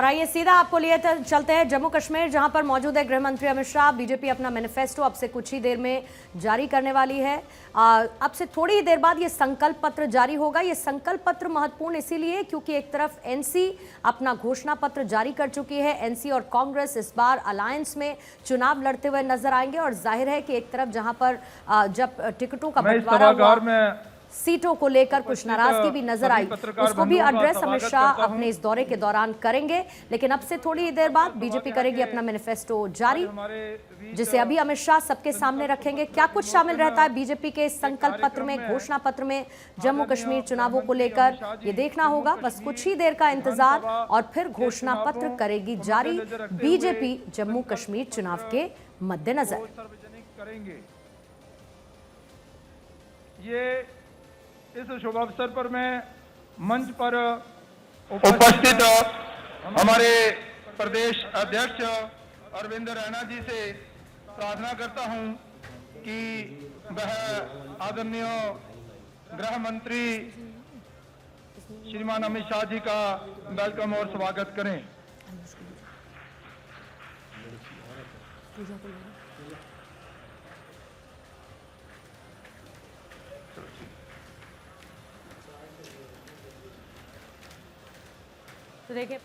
आइए सीधा आपको लिए चलते हैं जम्मू कश्मीर, जहां पर मौजूद है गृह मंत्री अमित शाह। बीजेपी अपना मैनिफेस्टो अब से कुछ ही देर में जारी करने वाली है। अब से थोड़ी ही देर बाद ये संकल्प पत्र जारी होगा। ये संकल्प पत्र महत्वपूर्ण इसीलिए क्योंकि एक तरफ एनसी अपना घोषणा पत्र जारी कर चुकी है। एनसी और कांग्रेस इस बार अलायंस में चुनाव लड़ते हुए नजर आएंगे और जाहिर है कि एक तरफ जहां पर जब टिकटों का बंटवारा हुआ, सीटों को लेकर कुछ नाराजगी भी नजर आई, उसको भी एड्रेस अमित शाह अपने इस दौरे के दौरान करेंगे। लेकिन अब से थोड़ी ही देर बाद बीजेपी करेगी अपना मैनिफेस्टो जारी, जिसे अभी अमित शाह सबके सामने रखेंगे। क्या कुछ शामिल रहता है बीजेपी के संकल्प पत्र में, घोषणा पत्र में जम्मू कश्मीर चुनावों को लेकर, ये देखना होगा। बस कुछ ही देर का इंतजार और फिर घोषणा पत्र करेगी जारी बीजेपी जम्मू कश्मीर चुनाव के मद्देनजर। इस शुभ अवसर पर मैं मंच पर उपस्थित हमारे प्रदेश अध्यक्ष अरविंद रैना जी से प्रार्थना करता हूं कि वह आदरणीय गृह मंत्री श्रीमान अमित शाह जी का वेलकम और स्वागत करें। तो देखिए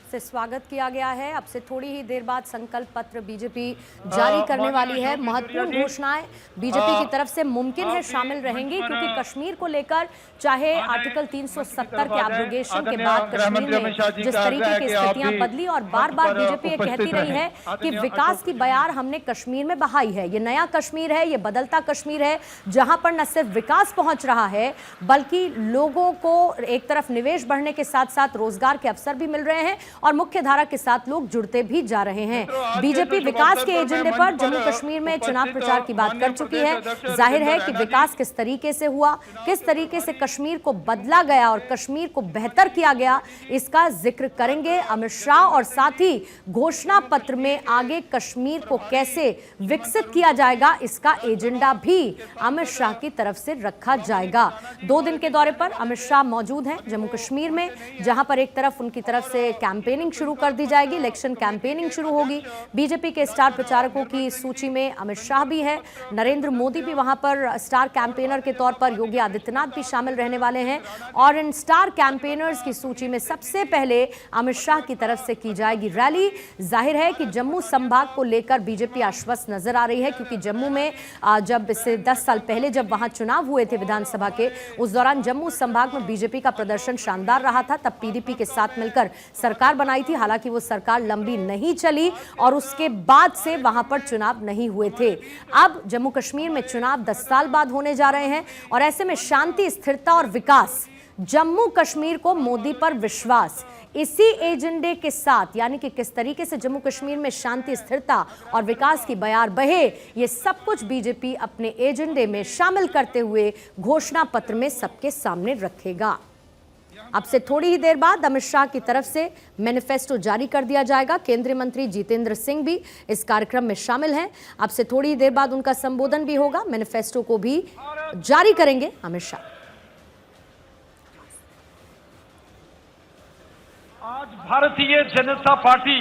से स्वागत किया गया है। अब से थोड़ी ही देर बाद संकल्प पत्र बीजेपी जारी करने वाली है। महत्वपूर्ण घोषणाएं बीजेपी की तरफ से मुमकिन है शामिल रहेंगी, क्योंकि कश्मीर को लेकर चाहे आर्टिकल 370 के एब्रोगेशन के बाद कश्मीर में जिस तरीके की स्थितियां बदली और बार बार बीजेपी ये कहती रही है कि विकास की बयार हमने कश्मीर में बहाई है। ये नया कश्मीर है, ये बदलता कश्मीर है, जहां पर न सिर्फ विकास पहुंच रहा है बल्कि लोगों को एक तरफ निवेश बढ़ने के साथ साथ रोजगार के अवसर भी मिल रहे हैं और मुख्य धारा के साथ लोग जुड़ते भी जा रहे हैं। बीजेपी विकास के एजेंडे पर जम्मू कश्मीर में चुनाव प्रचार की बात कर चुकी है। जाहिर है कि विकास किस तरीके से हुआ, किस तरीके से कश्मीर को बदला गया और कश्मीर को बेहतर किया गया, इसका जिक्र करेंगे अमित शाह। और साथ ही घोषणा पत्र में आगे कश्मीर को कैसे विकसित किया जाएगा, इसका एजेंडा भी अमित शाह की तरफ से रखा जाएगा। 2 दिन के दौरे पर अमित शाह मौजूद हैं जम्मू कश्मीर में, जहां पर एक तरफ उनकी तरफ से कैंपेनिंग शुरू कर दी जाएगी, इलेक्शन कैंपेनिंग शुरू होगी। बीजेपी के स्टार प्रचारकों की सूची में अमित शाह भी है, नरेंद्र मोदी भी वहां पर स्टार कैंपेनर के तौर पर, योगी आदित्यनाथ भी शामिल रहने वाले हैं। और इन स्टार कैंपेनर्स की सूची में सबसे पहले अमित शाह की तरफ से की जाएगी रैली। जाहिर है कि जम्मू संभाग को लेकर बीजेपी आश्वस्त नजर आ रही है, क्योंकि जम्मू में जब इससे 10 साल पहले जब वहां चुनाव हुए थे विधानसभा के, उस दौरान जम्मू संभाग में बीजेपी का प्रदर्शन शानदार रहा था। तब पीडीपी के साथ मिलकर सरकार बनाई थी, हालांकि वो सरकार लंबी नहीं चली और उसके बाद से वहां पर चुनाव नहीं हुए थे। अब जम्मू कश्मीर में चुनाव 10 साल बाद होने जा रहे हैं और ऐसे में शांति, स्थिरता और विकास, जम्मू कश्मीर को मोदी पर विश्वास, इसी एजेंडे के साथ, यानी कि किस तरीके से जम्मू कश्मीर में शांति, स्थिरता और विकास की बयार बहे, ये सब कुछ बीजेपी अपने एजेंडे में शामिल करते हुए घोषणा पत्र में सबके सामने रखेगा। अब से थोड़ी ही देर बाद अमित शाह की तरफ से मैनिफेस्टो जारी कर दिया जाएगा। केंद्रीय मंत्री जितेंद्र सिंह भी इस कार्यक्रम में शामिल हैं। अब से थोड़ी ही देर बाद उनका संबोधन भी होगा, मैनिफेस्टो को भी जारी करेंगे अमित शाह। आज भारतीय जनता पार्टी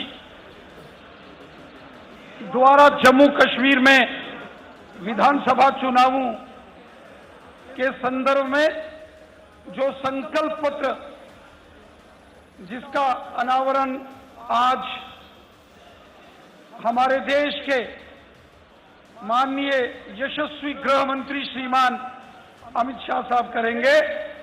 द्वारा जम्मू कश्मीर में विधानसभा चुनावों के संदर्भ में जो संकल्प पत्र जिसका अनावरण आज हमारे देश के माननीय यशस्वी गृह मंत्री श्रीमान अमित शाह साहब करेंगे,